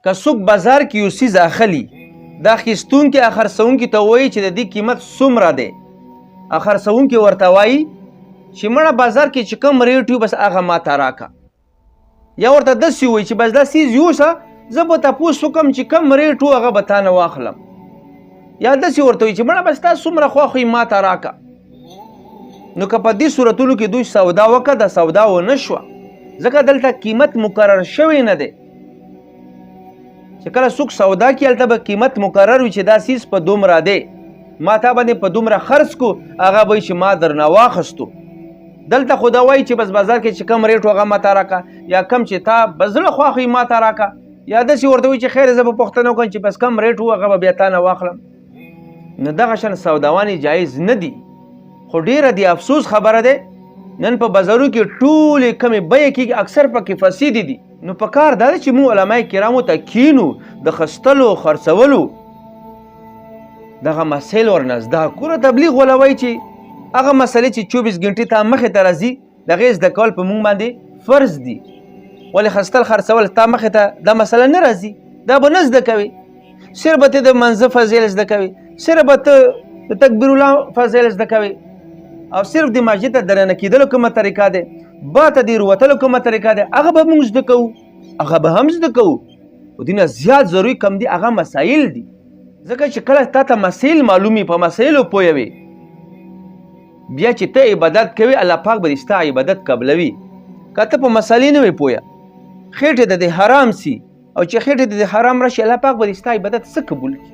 که څوک بازار کې یو څیز اخلي دا اخیستونکي خرڅوونکي ته وایي چې د دې قیمت څومره دی، خرڅوونکي ورته وایي چې مړه بازار کې چې کوم ریټ وي بس هغه ماته راکړه، یا ورته داسې وایي چې بس دا څیز یوسه زه به تپوس وکړم چې کوم ریټ و هغه به تا نه واخلم، یا داسې ورته وایي چې مړه بس تا څومره خوښ وي ماته راکړه. نو که په دې صورتونو کې دوی سودا وکړه د سودا ونه شوه، ځکه دلته قیمت مقرر شوی نه دی. چې کله څوک سودا کې هلته به قیمت مقرر وي چې دا څیز په دومره دی، ما تا باندې په دومره خرڅ کو، هغه به چې ما درنه واخیستو. دلته خو دا وایي چې بس بازار کې چې کم ریټ و هغه ماته راکړه، یا کم چې تا به زړه خوښ وي ماته راکړه، یا داسې ورته وایي چې خیر زه به پوښتنه وکړم چې بس کم ریټ و هغه به بیا تا نه واخلم. نو دغه شان سوداوانې جایز نه دي. خو ډیره د افسوس خبره ده نن په بازارو کې ټولې کمې بیې کېږي، اکثر پکې فسیدې دي. نو په کار دا ده چې موږ علما کرامو ته کینو، د خرڅولو خرڅولو دغه مسایل ورنه زده کړو. تبلیغ ولا وایي چې هغه مسلې چې 24 غنټې ته مخې ته راځي د هغې زده کول په موږ باندې فرض دي. ولې خرڅول خرڅول تا مخې ته دا مسله نه راځي، دا به نه زده کوې، صرف به ته د منځه فضیل زده کوې، صرف به ته د تکبیر الله فضیل زده کوې، او صرف د مسجد ته دننه کېدلو کومه طریقه ده، با ته د روتلو کومه طریقه ده، هغه به موږ زده کوو، هغه به هم زده کوو. خو دې نه زیات ضروري کم دي هغه مسایل دي. ځکه چې کله تا ته مسایل معلومي په مسایلو پوه وي، بیا چې ته عبادت کوي الله پاک به ستا عبادت قبلوي. که ته په مسالې نه وي پوه، خېټې د حرام سي او چې خېټې د حرام راشي الله پاک به ستا عبادت څه قبول کړي.